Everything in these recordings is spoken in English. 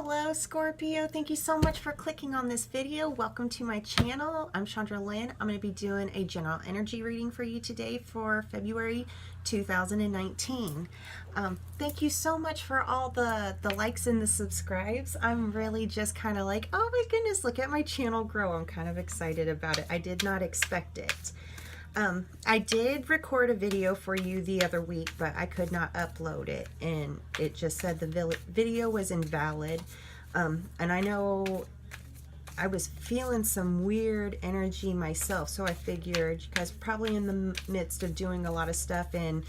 Hello Scorpio, thank you so much for clicking on this video. Welcome to my channel. I'm Chandra Lynn. I'm going to be doing a general energy reading for you today for February 2019. Thank you so much for all the likes and the subscribes. I'm really just kind of like, oh my goodness, look at my channel grow. I'm kind of excited about it. I did not expect it. I did record a video for you the other week, but I could not upload it, and it just said the video was invalid. And I know I was feeling some weird energy myself, so I figured you guys are probably in the midst of doing a lot of stuff, and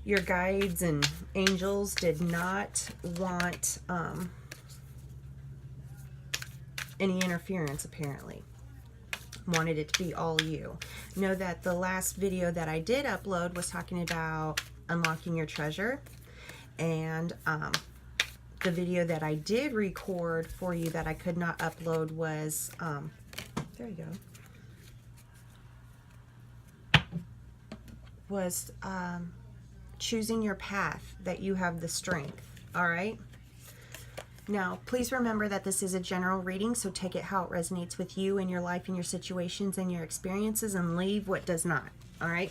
your guides and angels did not want any interference, apparently. Wanted it to be all you. Know that the last video that I did upload was talking about unlocking your treasure, and the video that I did record for you that I could not upload was there you go, was choosing your path, that you have the strength. All right, now, please remember that this is a general reading, so take it how it resonates with you and your life and your situations and your experiences, and leave what does not. All right?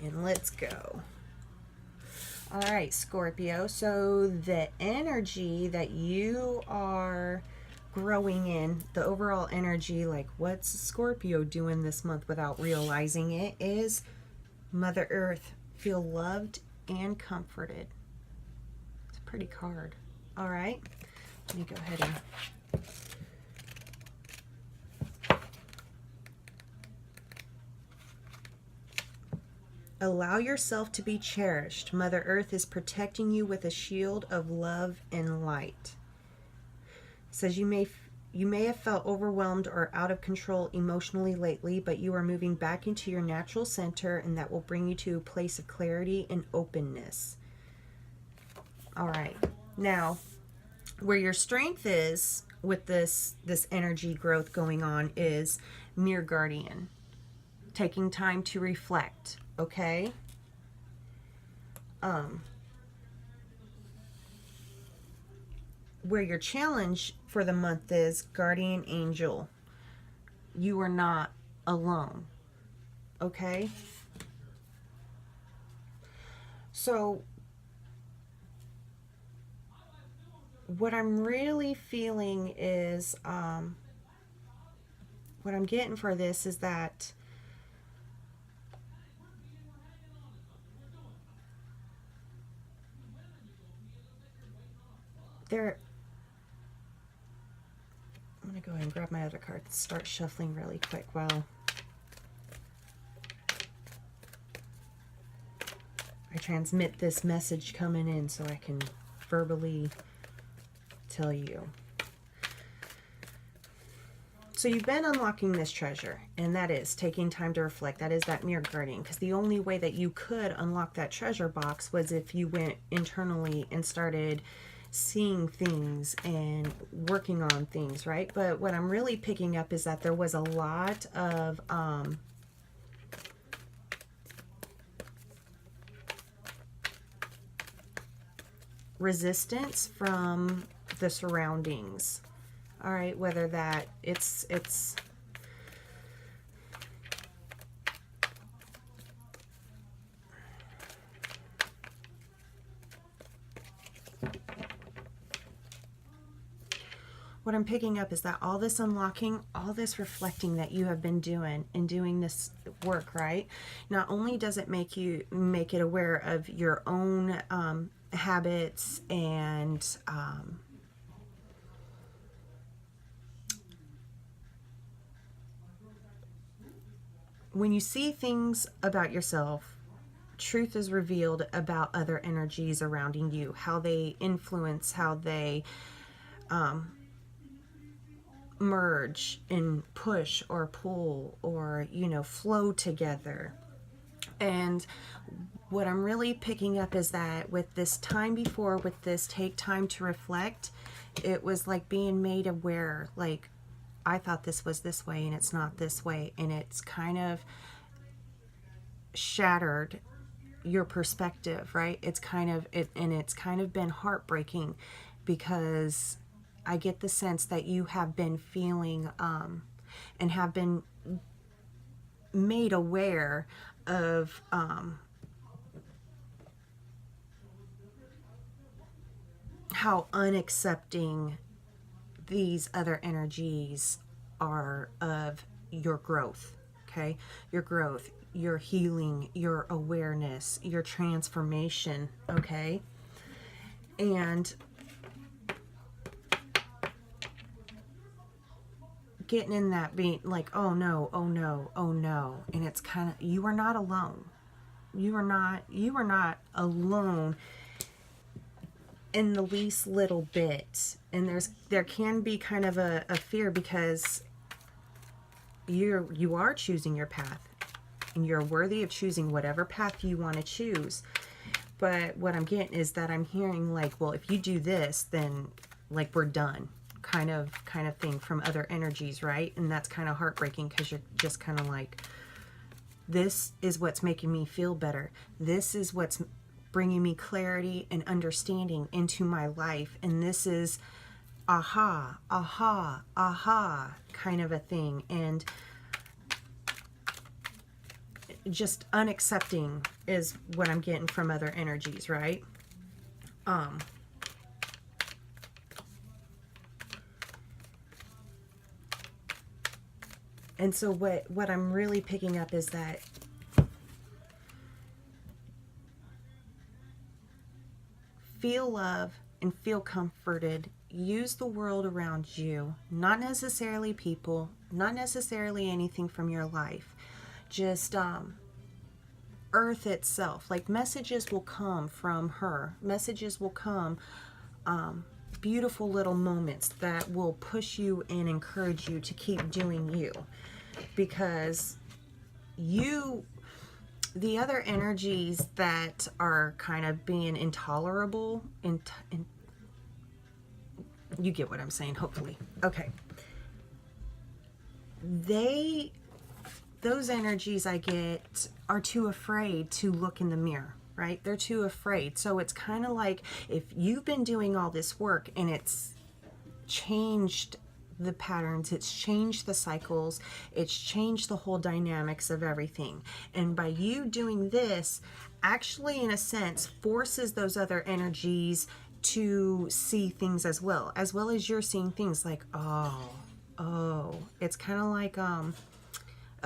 And let's go. All right, Scorpio. So the energy that you are growing in, the overall energy, like what's Scorpio doing this month without realizing it, is Mother Earth. Feel loved and comforted. It's a pretty card. All right, let me go ahead and allow yourself to be cherished. Mother Earth is protecting you with a shield of love and light. It says you may have felt overwhelmed or out of control emotionally lately, but you are moving back into your natural center, and that will bring you to a place of clarity and openness. All right. Now, where your strength is with this energy growth going on is Mirror Guardian. Taking time to reflect, okay? Where your challenge for the month is Guardian Angel. You are not alone, okay? So what I'm really feeling is, what I'm getting for this is that I'm going to go ahead and grab my other card and start shuffling really quick while I transmit this message coming in so I can verbally tell you. So you've been unlocking this treasure, and that is taking time to reflect. That is that Mirror Guardian, because the only way that you could unlock that treasure box was if you went internally and started seeing things and working on things, right? But what I'm really picking up is that there was a lot of resistance from the surroundings. All right, whether that it's what I'm picking up is that all this unlocking, all this reflecting that you have been doing and doing this work, right? Not only does it make it aware of your own habits and when you see things about yourself, truth is revealed about other energies surrounding you, how they influence, how they merge and push or pull or, you know, flow together. And what I'm really picking up is that with this time before, with this take time to reflect, it was like being made aware, like, I thought this was this way and it's not this way, and it's kind of shattered your perspective, right? It's kind of been heartbreaking. because I get the sense that you have been feeling and have been made aware of how unaccepting these other energies are of your growth, okay? Your growth, your healing, your awareness, your transformation, okay? And getting in that being like, oh no, oh no, oh no. And it's kind of, you are not alone. You are not alone in the least little bit. And there can be kind of a fear, because you are choosing your path, and you're worthy of choosing whatever path you want to choose. But what I'm getting is that I'm hearing like, well, if you do this, then like we're done, kind of thing from other energies, right? And that's kind of heartbreaking, because you're just kind of like, this is what's making me feel better. This is what's bringing me clarity and understanding into my life. And this is aha, aha, aha kind of a thing. And just unaccepting is what I'm getting from other energies, right? And so what I'm really picking up is that feel love and feel comforted. Use the world around you, not necessarily people, not necessarily anything from your life. Just Earth itself. Like, messages will come from her. Messages will come, beautiful little moments that will push you and encourage you to keep doing you. Because the other energies that are kind of being intolerable, you get what I'm saying, hopefully. Okay. Those energies I get are too afraid to look in the mirror, right? They're too afraid. So it's kind of like, if you've been doing all this work and it's changed the patterns, it's changed the cycles, it's changed the whole dynamics of everything. And by you doing this, actually, in a sense, forces those other energies to see things as well as you're seeing things. Like, oh, it's kind of like a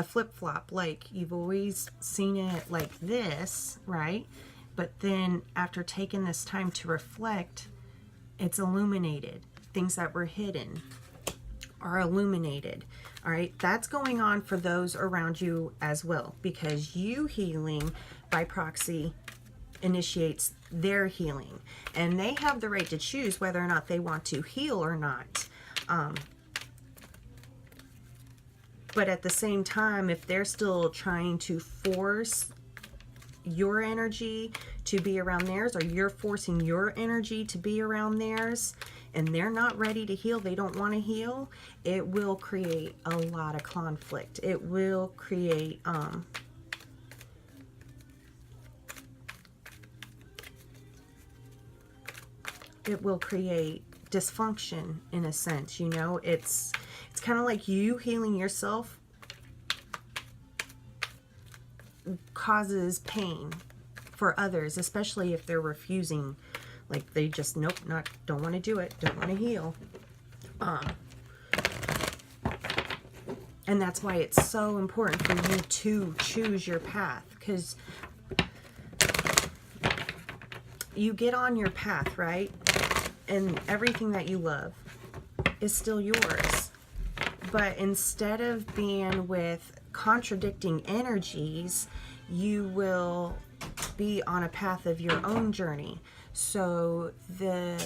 flip-flop. Like, you've always seen it like this, right? But then after taking this time to reflect, it's illuminated. Things that were hidden are illuminated. All right, that's going on for those around you as well, because you healing by proxy initiates their healing, and they have the right to choose whether or not they want to heal or not. But at the same time, if they're still trying to force your energy to be around theirs, or you're forcing your energy to be around theirs, and they're not ready to heal, they don't want to heal, it will create a lot of conflict. It will create dysfunction, in a sense. You know, it's kind of like you healing yourself causes pain for others, especially if they're refusing. Like, they just, nope, don't want to do it, don't want to heal. And that's why it's so important for you to choose your path, because you get on your path, right? And everything that you love is still yours. But instead of being with contradicting energies, you will be on a path of your own journey. So the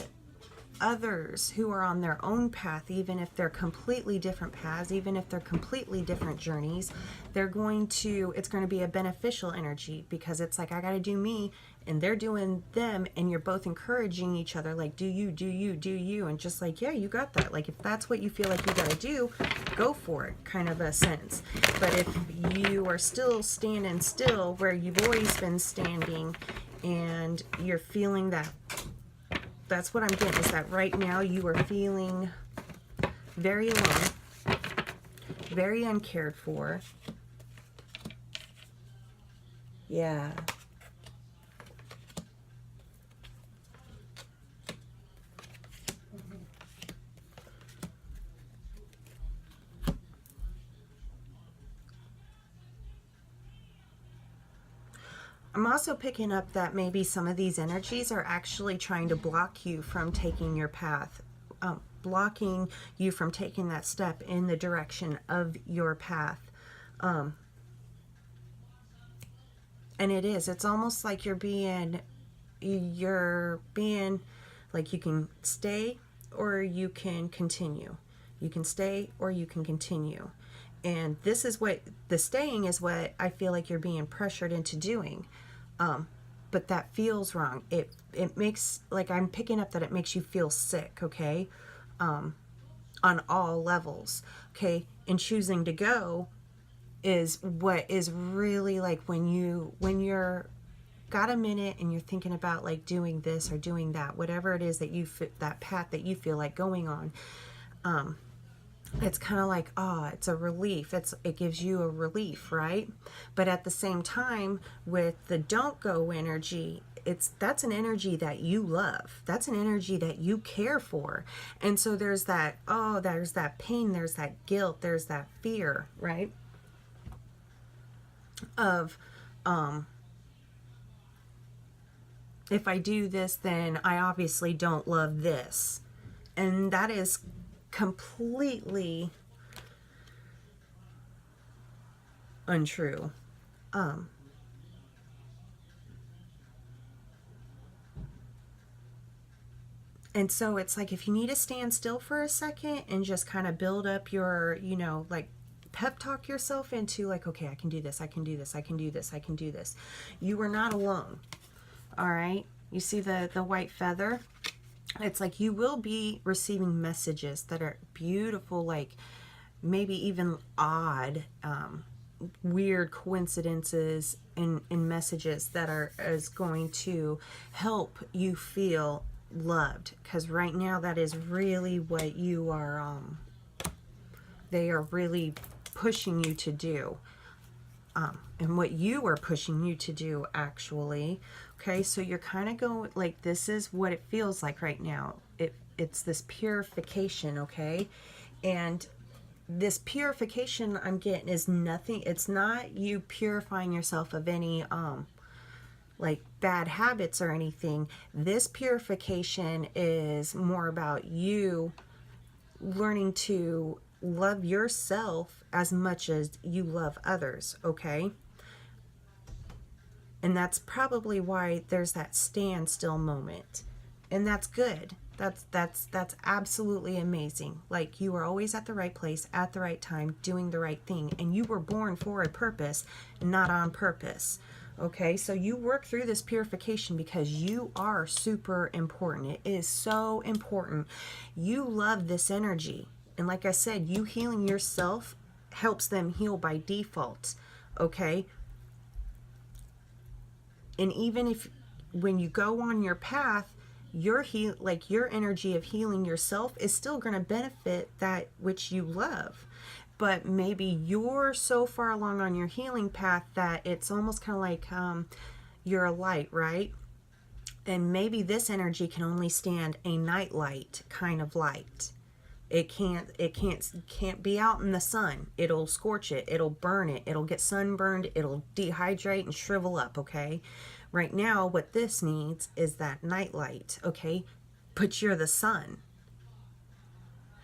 others who are on their own path, even if they're completely different paths, even if they're completely different journeys, it's going to be a beneficial energy, because it's like, I got to do me and they're doing them, and you're both encouraging each other, like, do you, do you, do you, and just like, yeah, you got that. Like, if that's what you feel like you got to do, go for it, kind of a sense. But if you are still standing still where you've always been standing, and you're feeling that that's what I'm getting, is that right now you are feeling very alone, very uncared for. Yeah. I'm also picking up that maybe some of these energies are actually trying to block you from taking your path, blocking you from taking that step in the direction of your path. And it's almost like you're being like, you can stay or you can continue. You can stay or you can continue. And this is what, the staying is what I feel like you're being pressured into doing. But that feels wrong. It makes, like, I'm picking up that it makes you feel sick, okay? On all levels, okay? And choosing to go is what is really, like, when you're got a minute and you're thinking about, like, doing this or doing that, whatever it is that that path that you feel like going on, it's kind of like, it's a relief. It gives you a relief, right? But at the same time, with the don't go energy, that's an energy that you love. That's an energy that you care for. And so there's that, there's that pain, there's that guilt, there's that fear, right? Of, if I do this, then I obviously don't love this. And that is completely untrue. And so it's like, if you need to stand still for a second and just kind of build up your, like, pep talk yourself into, like, okay, I can do this, I can do this, I can do this, I can do this. You are not alone. All right. You see the white feather? It's like you will be receiving messages that are beautiful, like maybe even odd, weird coincidences in messages that is going to help you feel loved. Because right now that is really what you are, they are really pushing you to do. And what you are pushing you to do, actually. Okay, so you're kind of going, like, this is what it feels like right now. It's this purification, okay? And this purification I'm getting is nothing, it's not you purifying yourself of any, like, bad habits or anything. This purification is more about you learning to love yourself as much as you love others, okay? And that's probably why there's that standstill moment. And that's good. That's absolutely amazing. Like, you are always at the right place at the right time, doing the right thing, and you were born for a purpose, not on purpose. Okay, so you work through this purification because you are super important. It is so important. You love this energy. And like I said, you healing yourself helps them heal by default. Okay? And even if, when you go on your path, your energy of healing yourself is still going to benefit that which you love. But maybe you're so far along on your healing path that it's almost kind of like, you're a light, right? And maybe this energy can only stand a night light kind of light. It can't be out in the sun. It'll scorch it. It'll burn it. It'll get sunburned. It'll dehydrate and shrivel up, okay? Right now, what this needs is that night light, okay? But you're the sun.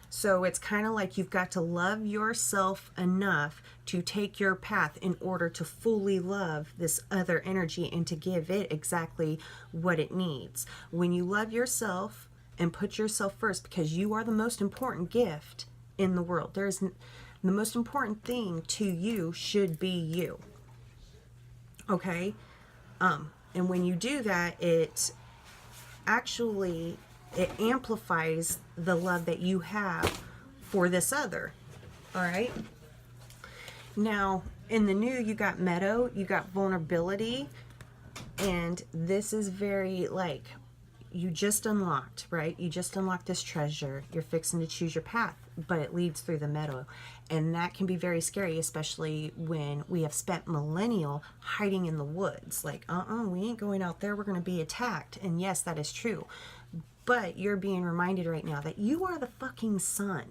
So it's kind of like you've got to love yourself enough to take your path in order to fully love this other energy and to give it exactly what it needs. When you love yourself and put yourself first, because you are the most important gift in the world. The most important thing to you should be you. Okay? And when you do that, it amplifies the love that you have for this other. All right? Now, in the new, you got meadow, you got vulnerability, and this is very, like, you just unlocked, right? You just unlocked this treasure. You're fixing to choose your path, but it leads through the meadow. And that can be very scary, especially when we have spent millennial hiding in the woods. Like, we ain't going out there. We're going to be attacked. And yes, that is true. But you're being reminded right now that you are the fucking sun.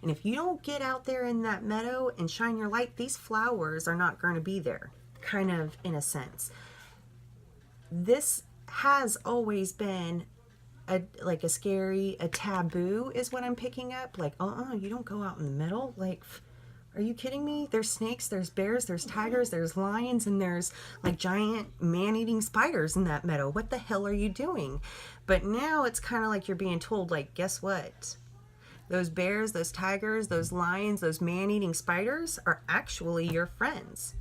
And if you don't get out there in that meadow and shine your light, these flowers are not going to be there, kind of in a sense. This has always been a taboo is what I'm picking up. Like, you don't go out in the middle. Like, are you kidding me? There's snakes, there's bears, there's tigers, there's lions, and there's like giant man-eating spiders in that meadow. What the hell are you doing? But now it's kind of like you're being told, like, guess what? Those bears, those tigers, those lions, those man-eating spiders are actually your friends.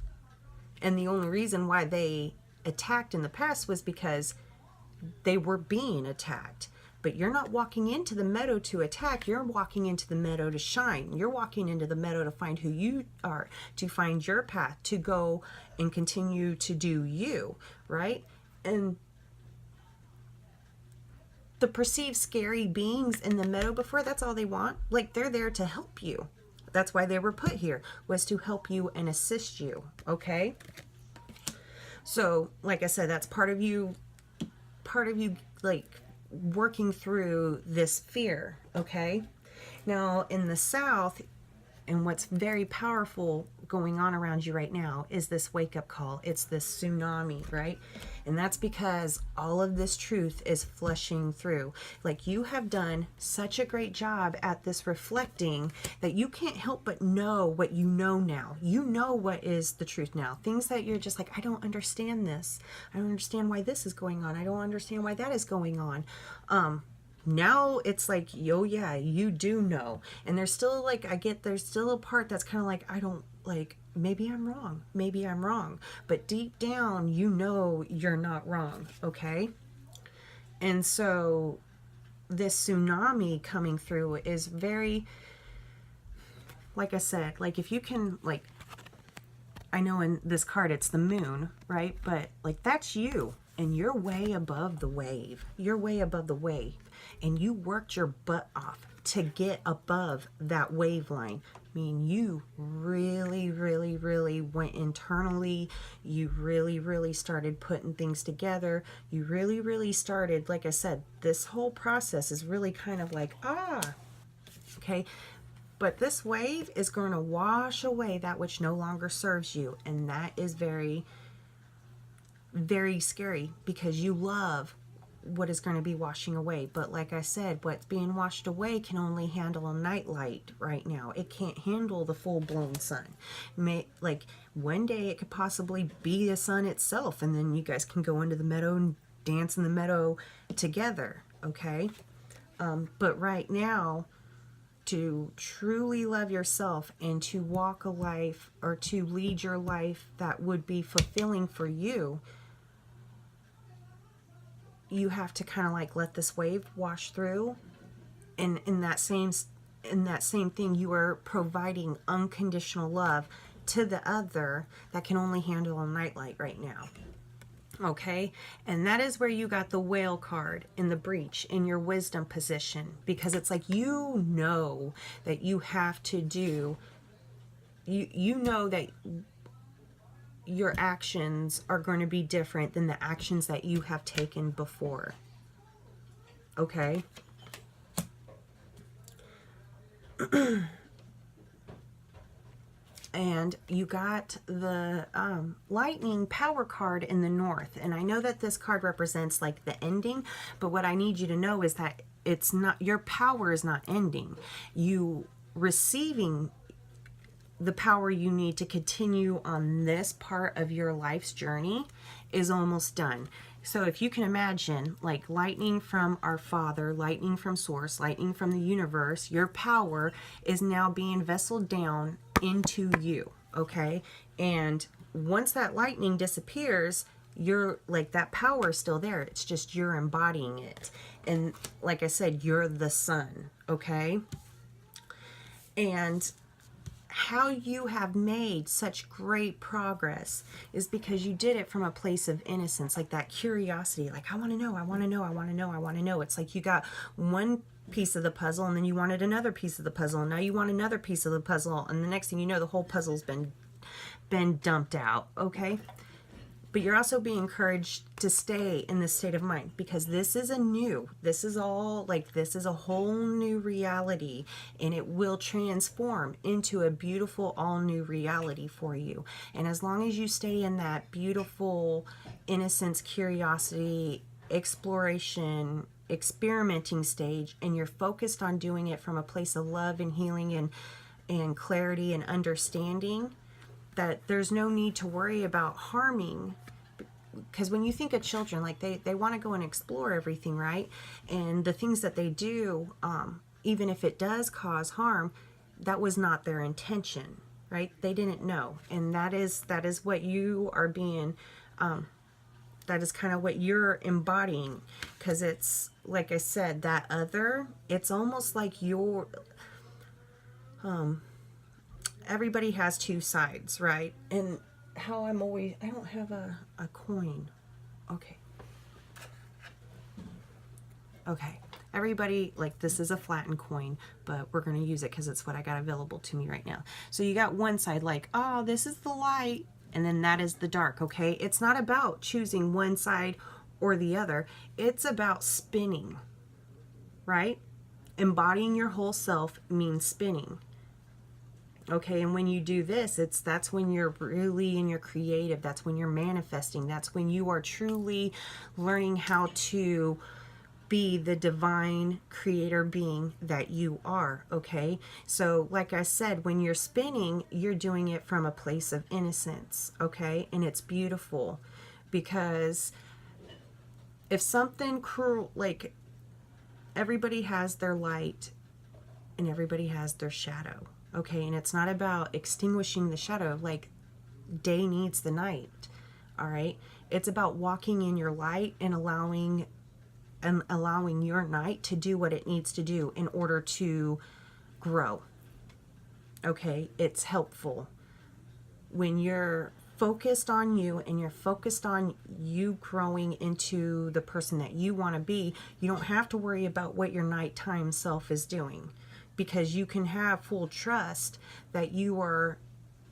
And the only reason why they attacked in the past was because they were being attacked. But you're not walking into the meadow to attack. You're walking into the meadow to shine. You're walking into the meadow to find who you are, to find your path, to go and continue to do you, right? And the perceived scary beings in the meadow before, that's all they want. Like, they're there to help you. That's why they were put here, was to help you and assist you, okay? So, like I said, that's part of you, like, working through this fear, okay? Now, in the South, and what's very powerful going on around you right now is this wake-up call. It's this tsunami, right? And that's because all of this truth is flushing through. Like, you have done such a great job at this reflecting that you can't help but know what you know now. You know what is the truth now. Things that you're just like, I don't understand this. I don't understand why this is going on. I don't understand why that is going on. Now it's like, yo, yeah, you do know. And there's still like, there's still a part that's kind of like, I don't, like, maybe I'm wrong. Maybe I'm wrong. But deep down, you know you're not wrong, okay? And so this tsunami coming through is very, like I said, like, if you can, like, I know in this card it's the moon, right? But like, that's you. And you're way above the wave. You're way above the wave. And you worked your butt off to get above that wave line. I mean, you really, really, really went internally. You really, really started putting things together. You really, really started, like I said, this whole process is really kind of like, okay. But this wave is going to wash away that which no longer serves you. And that is very, very scary, because you love what is going to be washing away. But like I said, what's being washed away can only handle a nightlight right now. It can't handle the full-blown sun. Like, one day it could possibly be the sun itself, and then you guys can go into the meadow and dance in the meadow together, okay? But right now, to truly love yourself and to walk a life, or to lead your life that would be fulfilling for you, you have to kind of like let this wave wash through. And in that same thing, you are providing unconditional love to the other that can only handle a nightlight right now. Okay? And that is where you got the whale card in the breach in your wisdom position, because it's like, you know that you have to do, you know that your actions are going to be different than the actions that you have taken before. Okay? And you got the lightning power card in the north. And I know that this card represents like the ending, but what I need you to know is that it's not, your power is not ending. You receiving the power you need to continue on this part of your life's journey is almost done. So if you can imagine, like, lightning from our Father, lightning from Source, lightning from the universe, your power is now being vesseled down into you, okay? And once that lightning disappears, you're like, that power is still there. It's just you're embodying it. And like I said, you're the sun, okay? And how you have made such great progress is because you did it from a place of innocence, like that curiosity, like I want to know, I want to know, I want to know, I want to know. It's like you got one piece of the puzzle and then you wanted another piece of the puzzle and now you want another piece of the puzzle, and the next thing you know the whole puzzle's been dumped out. Okay, but you're also being encouraged to stay in this state of mind, because this is this is a whole new reality, and it will transform into a beautiful all new reality for you. And as long as you stay in that beautiful innocence, curiosity, exploration, experimenting stage, and you're focused on doing it from a place of love and healing and clarity and understanding, that there's no need to worry about harming. Because when you think of children, like they want to go and explore everything, right? And the things that they do, even if it does cause harm, that was not their intention, right? They didn't know. And that is what you are being, that is kind of what you're embodying. Because it's, like I said, that other, it's almost like you're, everybody has two sides, right? And how I don't have a coin. Okay. Everybody, like, this is a flattened coin, but we're going to use it because it's what I got available to me right now. So you got one side like, oh, this is the light, and then that is the dark, okay? It's not about choosing one side or the other. It's about spinning, right? Embodying your whole self means spinning. Okay, and when you do this, that's when you're really in your creative, that's when you're manifesting, that's when you are truly learning how to be the divine creator being that you are. Okay, so like I said, when you're spinning, you're doing it from a place of innocence. Okay, and it's beautiful, because if something cruel, like, everybody has their light and everybody has their shadow. Okay, and it's not about extinguishing the shadow, like day needs the night. All right, it's about walking in your light and allowing your night to do what it needs to do in order to grow. Okay, it's helpful when you're focused on you and you're focused on you growing into the person that you want to be. You don't have to worry about what your nighttime self is doing, because you can have full trust that you are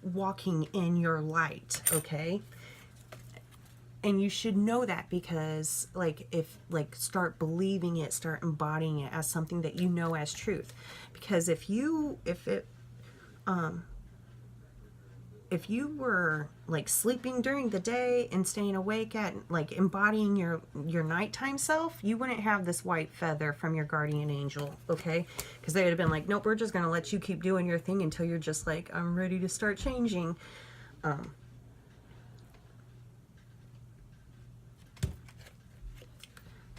walking in your light. Okay, and you should know that, because start believing it, start embodying it as something that you know as truth. Because if you were like sleeping during the day and staying awake at, like, embodying your nighttime self, you wouldn't have this white feather from your guardian angel. Okay, because they would have been like, nope, we're just going to let you keep doing your thing until you're just like, I'm ready to start changing.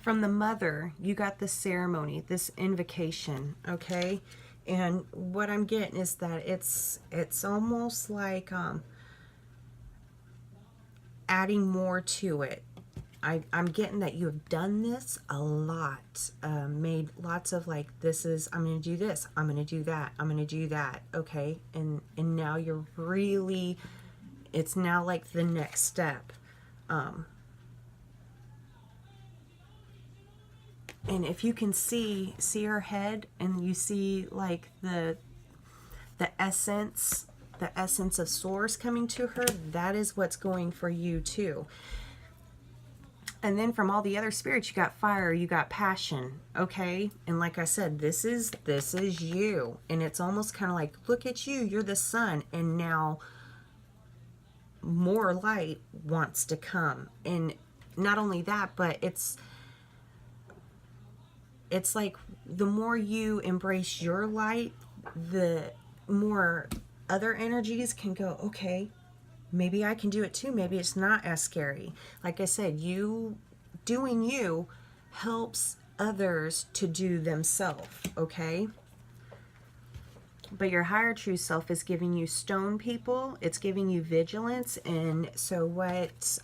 From the mother, you got this ceremony, this invocation. Okay, and what I'm getting is that it's almost like adding more to it. I'm getting that you have done this a lot, made lots of, like, I'm going to do this, I'm going to do that, I'm going to do that. Okay, and now you're really, it's now like the next step. And if you can see her head, and you see like the essence of source coming to her, that is what's going for you too. And then from all the other spirits, you got fire, you got passion. Okay, and like I said, this is you, and it's almost kind of like, look at you, you're the sun, and now more light wants to come. And not only that, but it's like the more you embrace your light, the more other energies can go, okay, maybe I can do it too. Maybe it's not as scary. Like I said, you doing you helps others to do themselves. Okay, but your higher true self is giving you stone people. It's giving you vigilance. And so what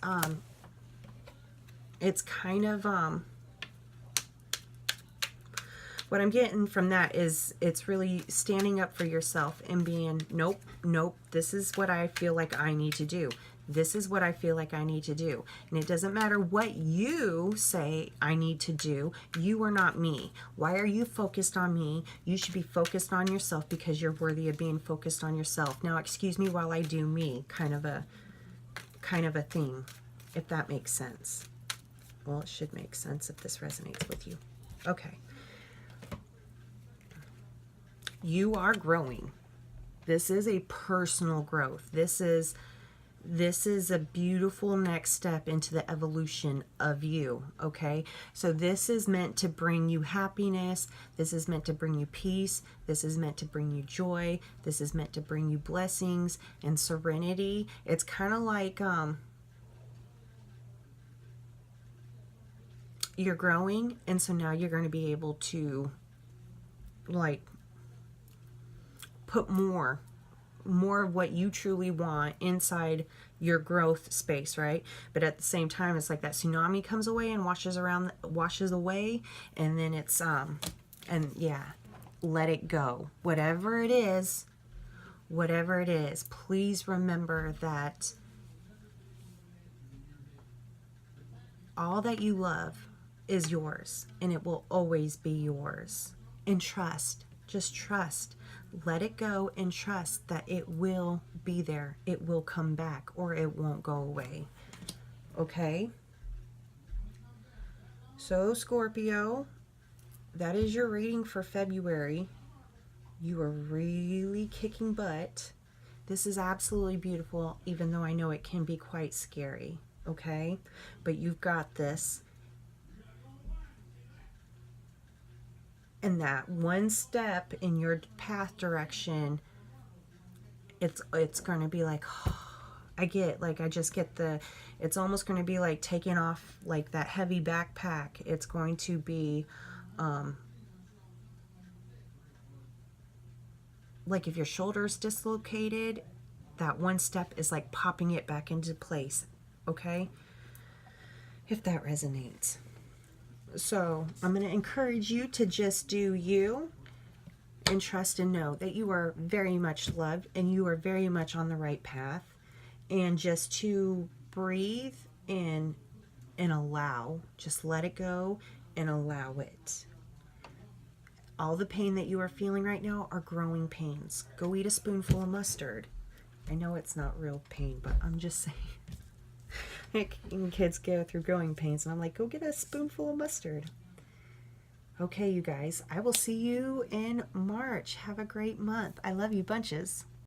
it's kind of what I'm getting from that is it's really standing up for yourself and being, nope, nope, this is what I feel like I need to do. This is what I feel like I need to do. And it doesn't matter what you say I need to do. You are not me. Why are you focused on me? You should be focused on yourself because you're worthy of being focused on yourself. Now, excuse me while I do me, kind of a thing, if that makes sense. Well, it should make sense if this resonates with you. Okay. You are growing. This is a personal growth. This is a beautiful next step into the evolution of you, okay? So this is meant to bring you happiness. This is meant to bring you peace. This is meant to bring you joy. This is meant to bring you blessings and serenity. It's kind of like you're growing, and so now you're going to be able to like put more of what you truly want inside your growth space, right? But at the same time, it's like that tsunami comes away and washes away, and then it's and yeah, let it go. Whatever it is, please remember that all that you love is yours, and it will always be yours. And trust, just trust. Let it go and trust that it will be there. It will come back, or it won't go away. Okay? So, Scorpio, that is your reading for February. You are really kicking butt. This is absolutely beautiful, even though I know it can be quite scary. Okay? But you've got this. And that one step in your path direction, it's going to be like, it's almost going to be like taking off like that heavy backpack. It's going to be like if your shoulder's dislocated, that one step is like popping it back into place. Okay? If that resonates. So I'm going to encourage you to just do you and trust and know that you are very much loved and you are very much on the right path, and just to breathe and allow, just let it go and allow it. All the pain that you are feeling right now are growing pains. Go eat a spoonful of mustard. I know it's not real pain, but I'm just saying. Kids go through growing pains, and I'm like, go get a spoonful of mustard. Okay, you guys, I will see you in March. Have a great month. I love you bunches.